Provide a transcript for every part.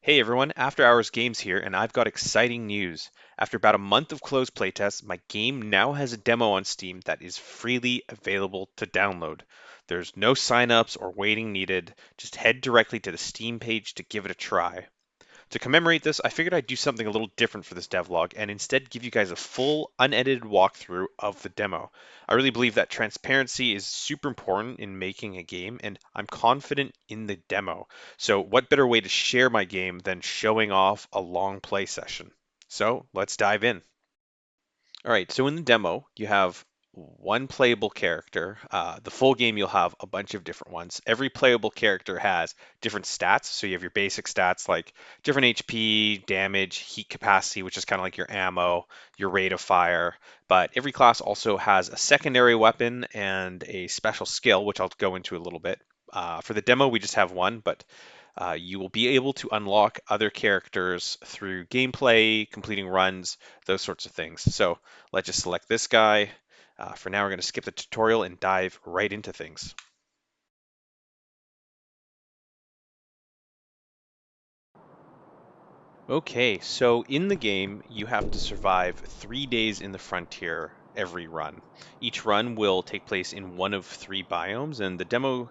Hey everyone, After Hours Games here, and I've got exciting news. After about a month of closed playtests, my game now has a demo on Steam that is freely available to download. There's no signups or waiting needed, just head directly to the Steam page to give it a try. To commemorate this, I figured I'd do something a little different for this devlog and instead give you guys a full, unedited walkthrough of the demo. I really believe that transparency is super important in making a game, and I'm confident in the demo. So, what better way to share my game than showing off a long play session? So, let's dive in. All right, so in the demo, you have one playable character. The full game, you'll have a bunch of different ones. Every playable character has different stats. So you have your basic stats like different HP, damage, heat capacity, which is kind of like your ammo, your rate of fire. But every class also has a secondary weapon and a special skill, which I'll go into a little bit. For the demo, we just have one, but you will be able to unlock other characters through gameplay, completing runs, those sorts of things. So let's just select this guy. For now, we're going to skip the tutorial and dive right into things. Okay, so in the game, you have to survive 3 days in the frontier every run. Each run will take place in one of three biomes, and the demo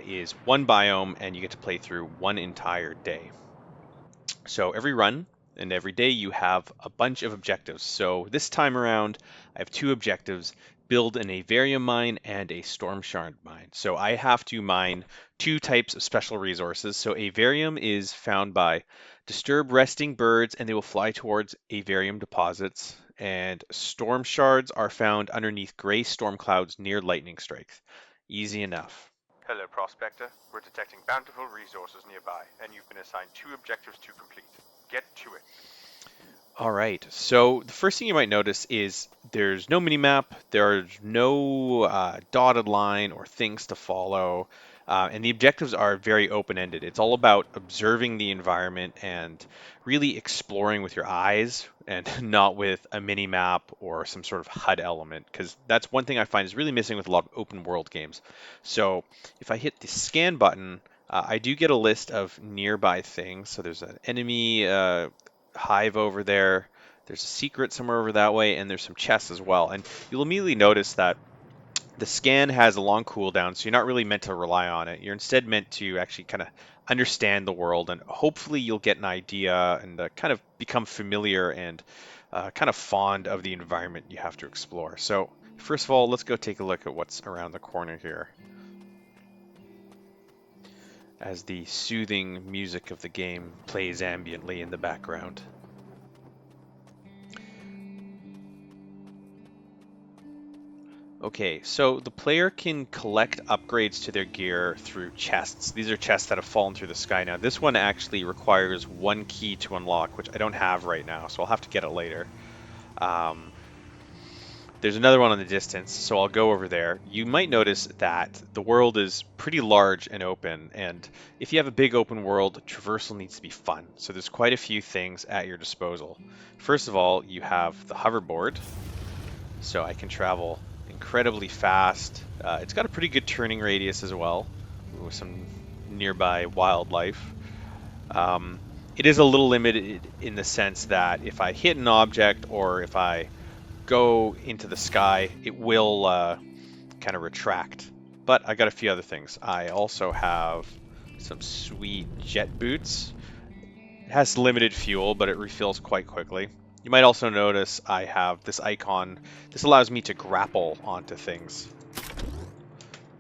is one biome, and you get to play through one entire day. So every run and every day you have a bunch of objectives. So this time around, I have two objectives: build an Avarium mine and a Storm Shard mine. So I have to mine two types of special resources. So Avarium is found by disturb resting birds and they will fly towards Avarium deposits. And Storm Shards are found underneath gray storm clouds near lightning strikes. Easy enough. Hello, Prospector. We're detecting bountiful resources nearby, and you've been assigned two objectives to complete. Get to it. All right, so the first thing you might notice is there's no minimap, there's no dotted line or things to follow, and the objectives are very open-ended. It's all about observing the environment and really exploring with your eyes and not with a minimap or some sort of HUD element, because that's one thing I find is really missing with a lot of open world games. So if I hit the scan button, I do get a list of nearby things. So there's an enemy hive over there. There's a secret somewhere over that way, and there's some chests as well. And you'll immediately notice that the scan has a long cooldown, so you're not really meant to rely on it. You're instead meant to actually kind of understand the world, and hopefully you'll get an idea and kind of become familiar and kind of fond of the environment you have to explore. So first of all, let's go take a look at what's around the corner here as the soothing music of the game plays ambiently in the background. Okay, so the player can collect upgrades to their gear through chests. These are chests that have fallen through the sky now. This one actually requires one key to unlock, which I don't have right now, so I'll have to get it later. Um, there's another one in the distance, so I'll go over there. You might notice that the world is pretty large and open, and if you have a big open world, traversal needs to be fun. So there's quite a few things at your disposal. First of all, you have the hoverboard, so I can travel incredibly fast. It's got a pretty good turning radius as well, with some nearby wildlife. Um, it is a little limited in the sense that if I hit an object or if I go into the sky, it will kind of retract. But I got a few other things. I also have some sweet jet boots. It has limited fuel, but it refills quite quickly. You might also notice I have this icon. This allows me to grapple onto things.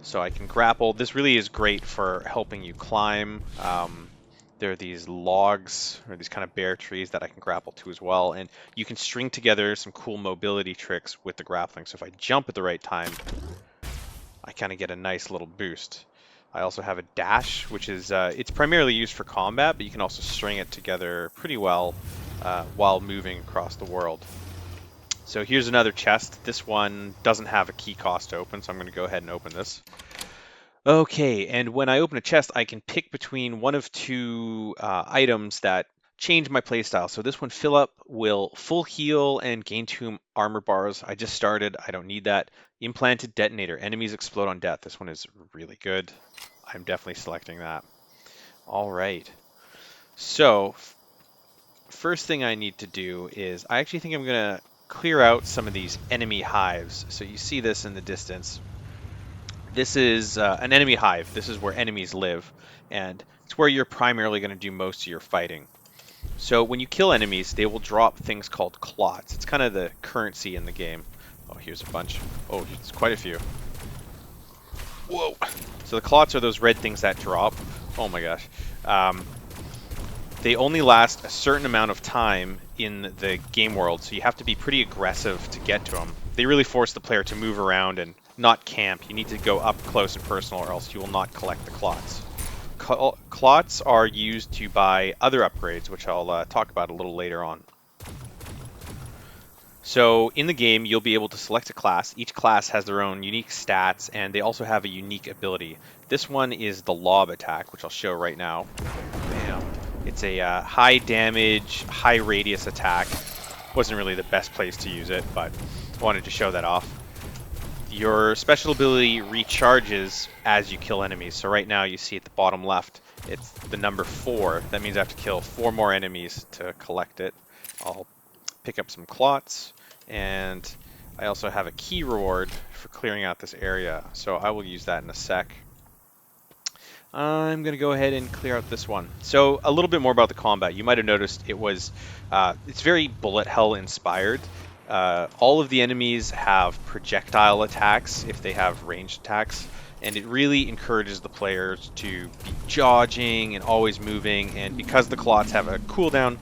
So I can grapple. This really is great for helping you climb. There are these logs, or these kind of bare trees that I can grapple to as well. And you can string together some cool mobility tricks with the grappling. So if I jump at the right time, I kind of get a nice little boost. I also have a dash, which is, it's primarily used for combat, but you can also string it together pretty well while moving across the world. So here's another chest. This one doesn't have a key cost to open, so I'm going to go ahead and open this. Okay, and when I open a chest, I can pick between one of two items that change my playstyle. So this one, fill up, will full heal and gain two armor bars. I just started, I don't need that. Implanted detonator, enemies explode on death. This one is really good. I'm definitely selecting that. All right. So first thing I need to do is I actually think I'm going to clear out some of these enemy hives. So you see this in the distance. This is an enemy hive. This is where enemies live, and it's where you're primarily going to do most of your fighting. So when you kill enemies, they will drop things called clots. It's kind of the currency in the game. Oh, here's a bunch. Oh, it's quite a few. Whoa. So the clots are those red things that drop. Oh my gosh. They only last a certain amount of time in the game world, so you have to be pretty aggressive to get to them. They really force the player to move around and not camp. You need to go up close and personal, or else you will not collect the clots. Clots are used to buy other upgrades, which I'll talk about a little later on. So in the game, you'll be able to select a class. Each class has their own unique stats, and they also have a unique ability. This one is the lob attack, which I'll show right now. Bam. It's a high damage, high radius attack. Wasn't really the best place to use it, but I wanted to show that off. Your special ability recharges as you kill enemies. So right now you see at the bottom left, it's the number 4. That means I have to kill 4 more enemies to collect it. I'll pick up some clots, and I also have a key reward for clearing out this area. So I will use that in a sec. I'm going to go ahead and clear out this one. So a little bit more about the combat. You might have noticed it's very bullet hell inspired. All of the enemies have projectile attacks if they have ranged attacks, and it really encourages the players to be dodging and always moving, and because the clots have a cooldown,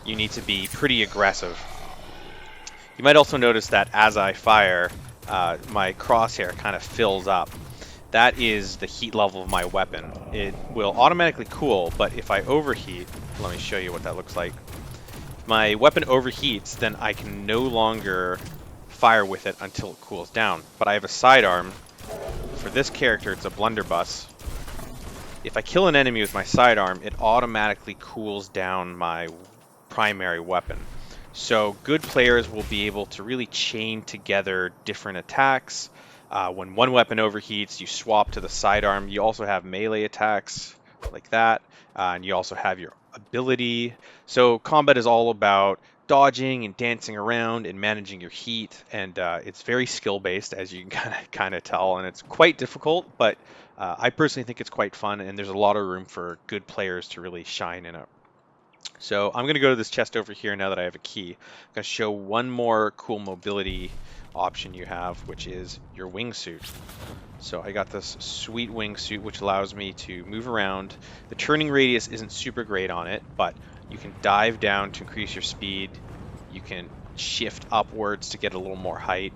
you need to be pretty aggressive. You might also notice that as I fire, my crosshair kind of fills up. That is the heat level of my weapon. It will automatically cool, but if I overheat, let me show you what that looks like. If my weapon overheats, then I can no longer fire with it until it cools down. But I have a sidearm. For this character, it's a blunderbuss. If I kill an enemy with my sidearm, it automatically cools down my primary weapon. So good players will be able to really chain together different attacks. When one weapon overheats, you swap to the sidearm. You also have melee attacks like that, and you also have your ability. So combat is all about dodging and dancing around and managing your heat, and it's very skill-based, as you can kind of tell, and it's quite difficult, but I personally think it's quite fun, and there's a lot of room for good players to really shine in it. So I'm going to go to this chest over here now that I have a key. I'm going to show one more cool mobility option you have, which is your wingsuit. So I got this sweet wingsuit which allows me to move around. The turning radius isn't super great on it, but you can dive down to increase your speed. You can shift upwards to get a little more height.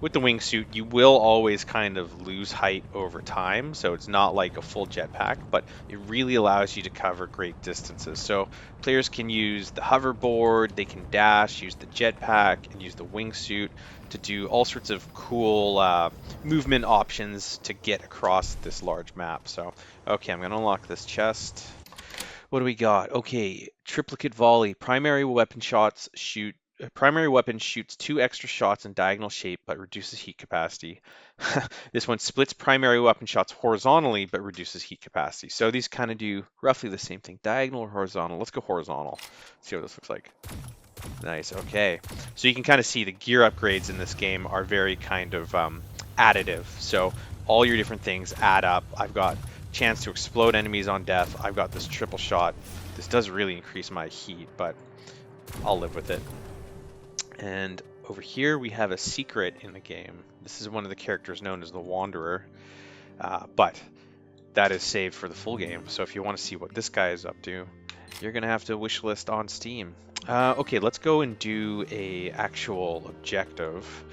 With the wingsuit, you will always kind of lose height over time, so it's not like a full jetpack, but it really allows you to cover great distances. So players can use the hoverboard, they can dash, use the jetpack, and use the wingsuit to do all sorts of cool movement options to get across this large map. So, okay, I'm going to unlock this chest. What do we got? Okay, triplicate volley. Primary weapon shoots 2 extra shots in diagonal shape but reduces heat capacity. This one splits primary weapon shots horizontally but reduces heat capacity. So these kind of do roughly the same thing. Diagonal or horizontal? Let's go horizontal. See what this looks like. Nice, okay. So you can kind of see the gear upgrades in this game are very kind of additive. So all your different things add up. I've got chance to explode enemies on death. I've got this triple shot. This does really increase my heat, but I'll live with it. And over here we have a secret in the game. This is one of the characters known as the Wanderer, but that is saved for the full game. So if you want to see what this guy is up to, you're gonna have to wishlist on Steam. Okay, let's go and do a actual objective.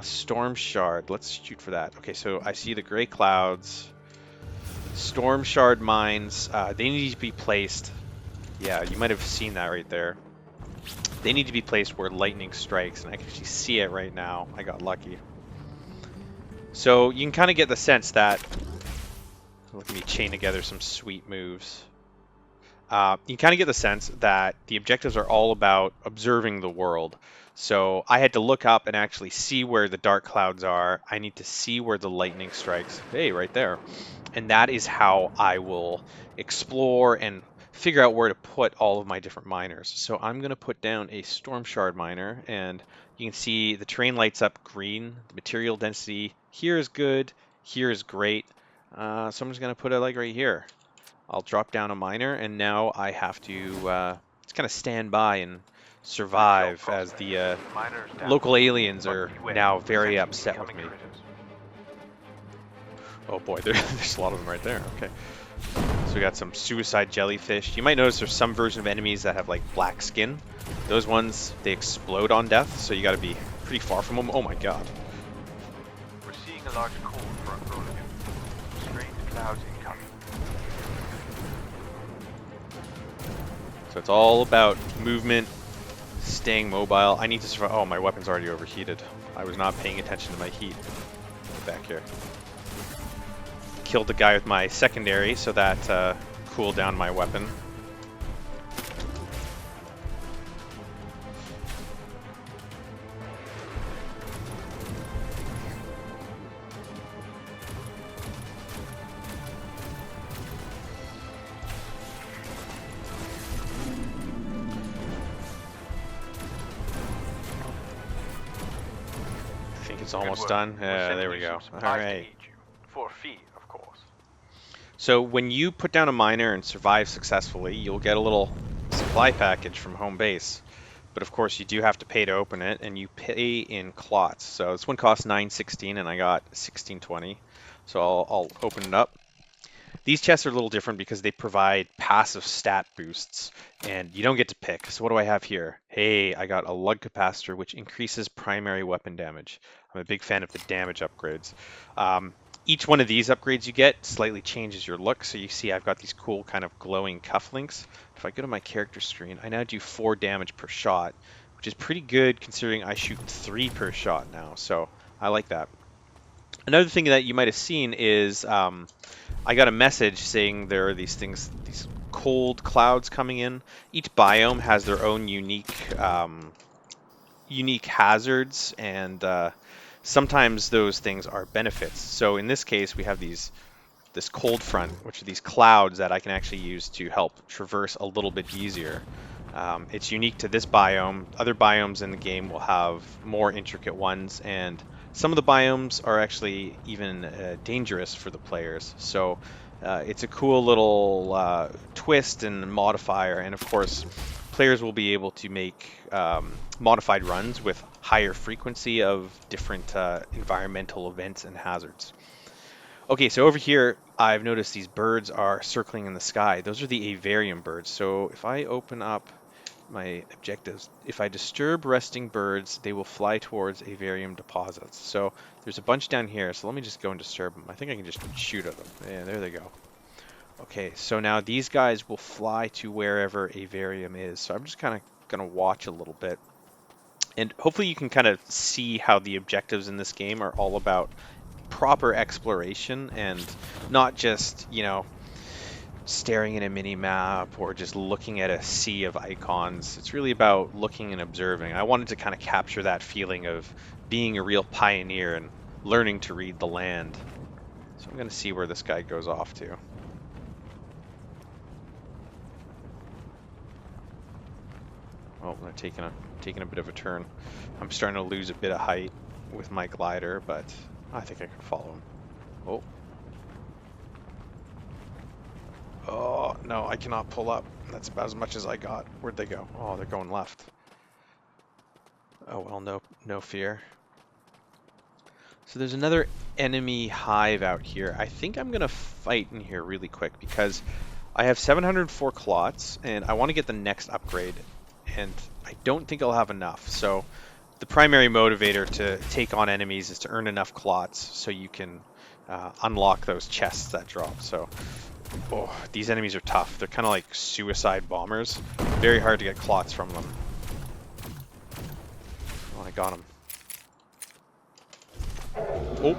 Storm Shard, let's shoot for that. Okay, so I see the gray clouds. Storm Shard mines, they need to be placed. Yeah, you might have seen that right there. They need to be placed where lightning strikes, and I can actually see it right now. I got lucky. So you can kind of get the sense that, look at me chain together some sweet moves. You kind of get the sense that the objectives are all about observing the world. So I had to look up and actually see where the dark clouds are. I need to see where the lightning strikes. Hey, right there. And that is how I will explore and figure out where to put all of my different miners. So I'm going to put down a storm shard miner, and you can see the terrain lights up green. The material density here is good, here is great. So I'm just going to put it like right here. I'll drop down a miner, and now I have to just kind of stand by and survive as the local aliens are now very upset with me. Oh boy, there's a lot of them right there. Okay. So we got some suicide jellyfish. You might notice there's some version of enemies that have like black skin. Those ones, they explode on death, so you got to be pretty far from them. Oh my god. We're seeing a larger call for unrolling. Strange clouds incoming. So it's all about movement, staying mobile. I need to survive. Oh, my weapon's already overheated. I was not paying attention to my heat. Get back here. Killed the guy with my secondary, so that cooled down my weapon. I think it's almost done. Yeah, there we go. All right. For a fee, of course. So when you put down a miner and survive successfully, you'll get a little supply package from home base. But of course, you do have to pay to open it, and you pay in clots. So this one costs 9.16, and I got 16.20. So I'll open it up. These chests are a little different because they provide passive stat boosts, and you don't get to pick. So what do I have here? Hey, I got a lug capacitor, which increases primary weapon damage. I'm a big fan of the damage upgrades. Each one of these upgrades you get slightly changes your look. So you see I've got these cool kind of glowing cufflinks. If I go to my character screen, I now do 4 damage per shot, which is pretty good considering I shoot 3 per shot now. So I like that. Another thing that you might have seen is I got a message saying there are these things, these cold clouds coming in. Each biome has their own unique hazards, and sometimes those things are benefits. So in this case, we have this cold front, which are these clouds that I can actually use to help traverse a little bit easier. It's unique to this biome. Other biomes in the game will have more intricate ones, and some of the biomes are actually even dangerous for the players. So it's a cool little twist and modifier, and of course players will be able to make modified runs with higher frequency of different environmental events and hazards. Okay, so over here, I've noticed these birds are circling in the sky. Those are the Avarium birds. So if I open up my objectives, if I disturb resting birds, they will fly towards Avarium deposits. So there's a bunch down here, so let me just go and disturb them. I think I can just shoot at them. Yeah, there they go. Okay, so now these guys will fly to wherever Avarium is. So I'm just kind of going to watch a little bit. And hopefully you can kind of see how the objectives in this game are all about proper exploration and not just, you know, staring at a mini map or just looking at a sea of icons. It's really about looking and observing. I wanted to kind of capture that feeling of being a real pioneer and learning to read the land. So I'm going to see where this guy goes off to. Oh, they're taking a bit of a turn. I'm starting to lose a bit of height with my glider, but I think I can follow him. Oh. Oh, no, I cannot pull up. That's about as much as I got. Where'd they go? Oh, they're going left. Oh, well, no fear. So there's another enemy hive out here. I think I'm going to fight in here really quick because I have 704 clots and I want to get the next upgrade. And I don't think I'll have enough. So the primary motivator to take on enemies is to earn enough clots so you can unlock those chests that drop. So, oh, these enemies are tough. They're kind of like suicide bombers. Very hard to get clots from them. Oh, I got him. Oh,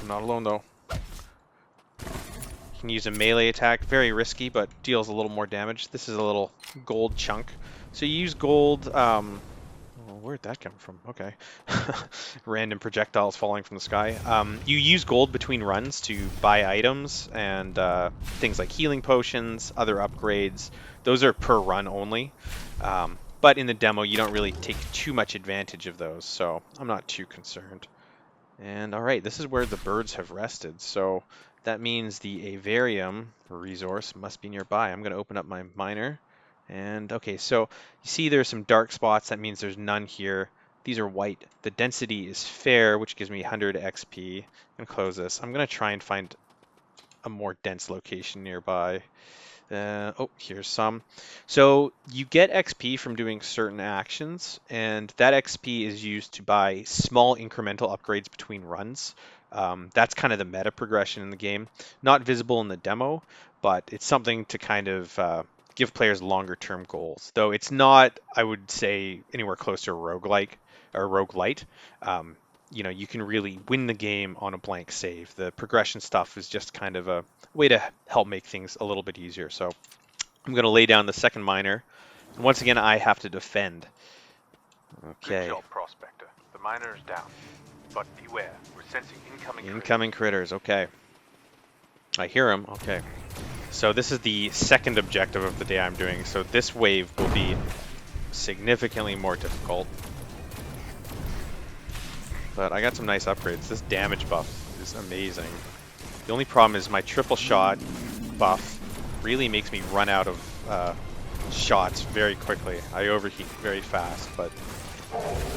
I'm not alone though. You can use a melee attack. Very risky, but deals a little more damage. This is a little gold chunk. So you use gold. Well, where'd that come from? Okay. Random projectiles falling from the sky. You use gold between runs to buy items and things like healing potions, other upgrades. Those are per run only. But in the demo, you don't really take too much advantage of those, so I'm not too concerned. And all right, this is where the birds have rested. So that means the Avarium resource must be nearby. I'm going to open up my miner. And okay, so you see there's some dark spots. That means there's none here. These are white. The density is fair, which gives me 100 XP. I'm going to close this. I'm going to try and find a more dense location nearby. Oh, here's some. So you get XP from doing certain actions, and that XP is used to buy small incremental upgrades between runs. That's kind of the meta progression in the game. Not visible in the demo, but it's something to kind of give players longer term goals. Though it's not, I would say, anywhere close to a roguelike or roguelite. You can really win the game on a blank save. The progression stuff is just kind of a way to help make things a little bit easier. So I'm going to lay down the second miner. And once again, I have to defend. Okay. Good job, Prospector. The miner is down. But beware, we're sensing incoming Incoming critters. Okay. I hear them. Okay. So this is the second objective of the day I'm doing. So this wave will be significantly more difficult. But I got some nice upgrades. This damage buff is amazing. The only problem is my triple shot buff really makes me run out of shots very quickly. I overheat very fast, but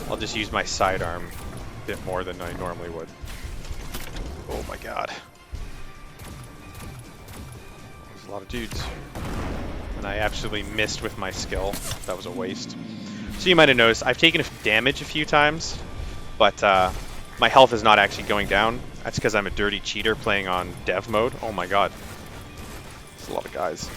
I'll just use my sidearm a bit more than I normally would. Oh my god. There's a lot of dudes. And I absolutely missed with my skill. That was a waste. So you might have noticed I've taken damage a few times, but my health is not actually going down. That's because I'm a dirty cheater playing on dev mode. Oh my god. There's a lot of guys.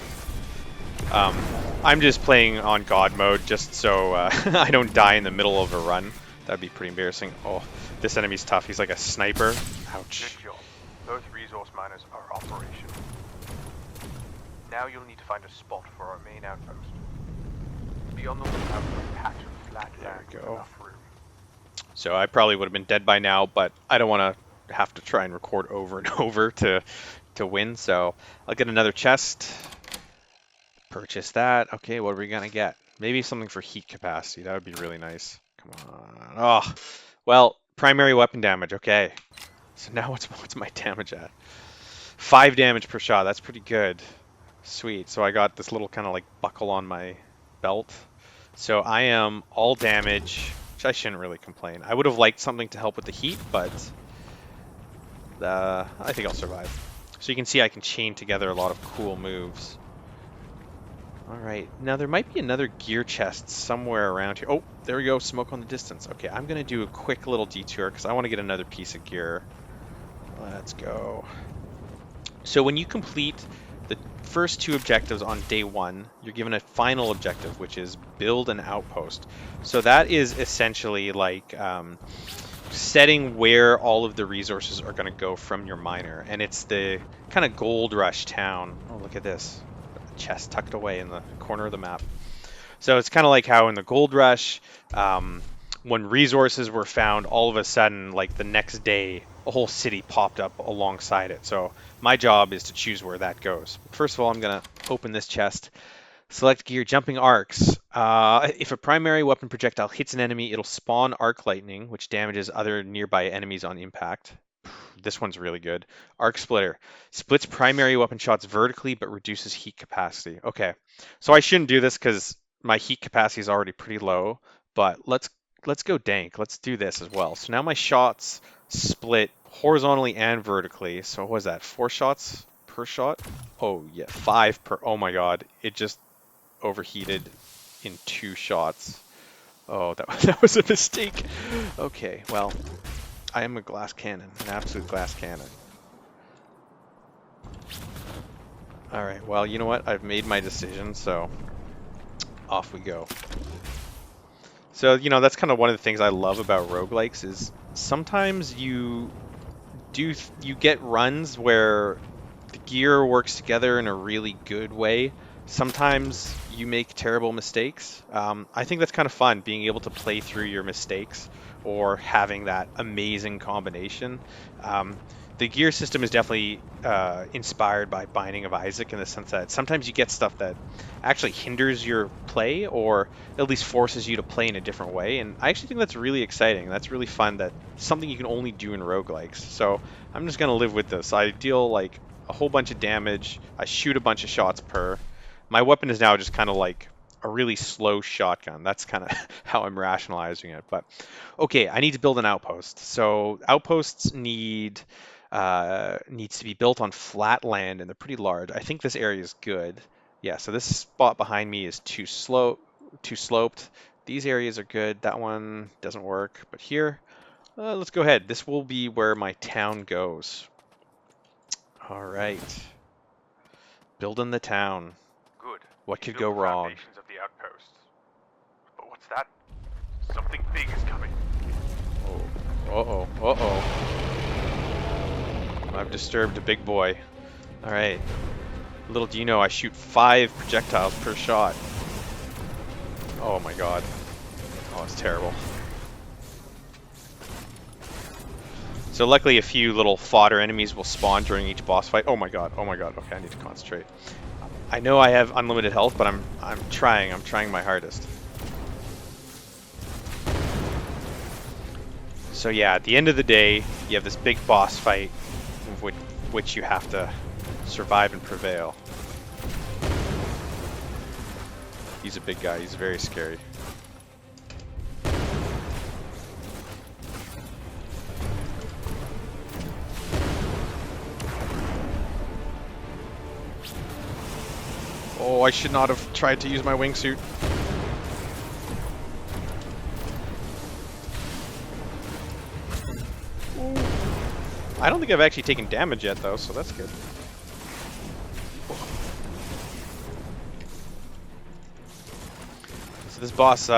I'm just playing on God mode just so I don't die in the middle of a run. That'd be pretty embarrassing. Oh, this enemy's tough. He's like a sniper. Ouch. Good job. Both resource miners are operational. Now you'll need to find a spot for our main outpost. Be on the lookout for a patch of flat land with enough room. So I probably would have been dead by now, but I don't want to have to try and record over and over to win. So I'll get another chest. Purchase that. Okay, what are we gonna get? Maybe something for heat capacity. That would be really nice. Come on. Oh, well, primary weapon damage. Okay. So now what's my damage at? 5 damage per shot. That's pretty good. Sweet. So I got this little kind of like buckle on my belt. So I am all damage, which I shouldn't really complain. I would have liked something to help with the heat, but I think I'll survive. So you can see I can chain together a lot of cool moves. Alright, now there might be another gear chest somewhere around here. Oh, there we go, smoke on the distance. Okay, I'm going to do a quick little detour because I want to get another piece of gear. Let's go. So when you complete the first 2 objectives on day 1, you're given a final objective, which is build an outpost. So that is essentially like setting where all of the resources are going to go from your miner. And it's the kind of gold rush town. Oh, look at this. Chest tucked away in the corner of the map. So it's kind of like how in the gold rush, when resources were found, all of a sudden, like the next day, a whole city popped up alongside it. So my job is to choose where that goes. First of all, I'm going to open this chest. Select gear, jumping arcs. If a primary weapon projectile hits an enemy, it'll spawn arc lightning, which damages other nearby enemies on impact. This one's really good. Arc splitter. Splits primary weapon shots vertically, but reduces heat capacity. Okay, so I shouldn't do this because my heat capacity is already pretty low, but let's go dank. Let's do this as well. So now my shots split horizontally and vertically. So what was that? 4 shots per shot? Oh yeah, 5 per. Oh my god, it just overheated in 2 shots. Oh, that was a mistake. Okay, well, I am a glass cannon, an absolute glass cannon. Alright, well, you know what? I've made my decision, so off we go. So, that's kind of one of the things I love about roguelikes is sometimes you get runs where the gear works together in a really good way, Sometimes you make terrible mistakes. I think that's kind of fun, being able to play through your mistakes or having that amazing combination. Um, the gear system is definitely inspired by Binding of Isaac in the sense that sometimes you get stuff that actually hinders your play or at least forces you to play in a different way. And I actually think that's really exciting. That's really fun. That's something you can only do in roguelikes. So I'm just going to live with this. I deal like a whole bunch of damage. I shoot a bunch of shots per. My weapon is now just kind of like a really slow shotgun. That's kind of how I'm rationalizing it. But okay, I need to build an outpost. So outposts needs to be built on flat land, and they're pretty large. I think this area is good. Yeah, so this spot behind me is too sloped. These areas are good. That one doesn't work. But here, let's go ahead. This will be where my town goes. All right, building the town. Good. What You could built go the wrong? foundations of the outposts. But what's that? Something big is coming. Oh, uh-oh. I've disturbed a big boy. All right. Little do you know, I shoot 5 projectiles per shot. Oh my god. Oh, it's terrible. So luckily a few little fodder enemies will spawn during each boss fight. Oh my god. Okay, I need to concentrate. I know I have unlimited health, but I'm trying. I'm trying my hardest. So yeah, at the end of the day, you have this big boss fight, which you have to survive and prevail. He's a big guy. He's very scary. Oh, I should not have tried to use my wingsuit. I don't think I've actually taken damage yet, though, so that's good. So this boss,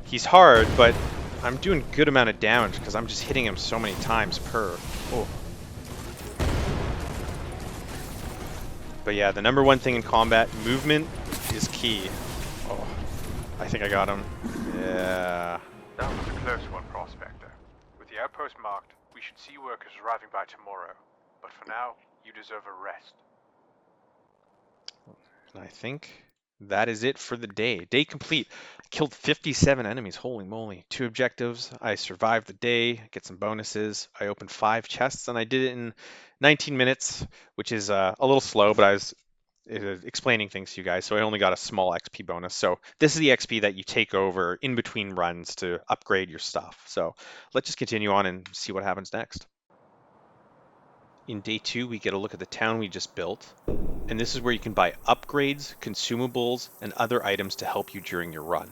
he's hard, but I'm doing a good amount of damage because I'm just hitting him so many times per. Oh. But yeah, the number one thing in combat, movement is key. Oh, I think I got him. Yeah. That was a close one, Prospector. With the outpost marked, we should see workers arriving by tomorrow. But for now, you deserve a rest. And I think that is it for the day. Day complete. I killed 57 enemies. Holy moly. 2 objectives. I survived the day. Get some bonuses. I opened 5 chests and I did it in 19 minutes, which is a little slow, but I was explaining things to you guys, so I only got a small XP bonus. So this is the XP that you take over in between runs to upgrade your stuff. So let's just continue on and see what happens next. In day 2, we get a look at the town we just built, and this is where you can buy upgrades, consumables, and other items to help you during your run.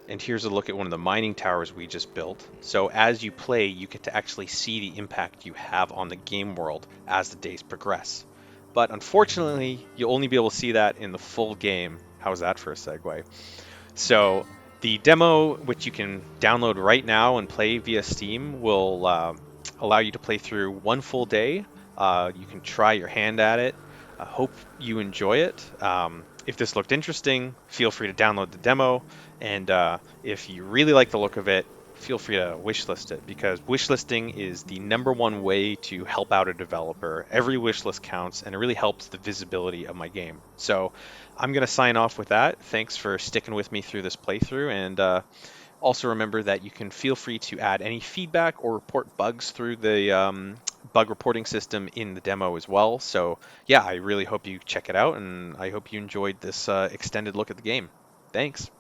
And here's a look at one of the mining towers we just built. So as you play, you get to actually see the impact you have on the game world as the days progress. But unfortunately, you'll only be able to see that in the full game. How's that for a segue? So the demo, which you can download right now and play via Steam, will allow you to play through one full day. You can try your hand at it. I hope you enjoy it. If this looked interesting, feel free to download the demo. And if you really like the look of it, feel free to wishlist it, because wishlisting is the number one way to help out a developer. Every wishlist counts, and it really helps the visibility of my game. So I'm going to sign off with that. Thanks for sticking with me through this playthrough, and also remember that you can feel free to add any feedback or report bugs through the bug reporting system in the demo as well. So yeah, I really hope you check it out, and I hope you enjoyed this extended look at the game. Thanks.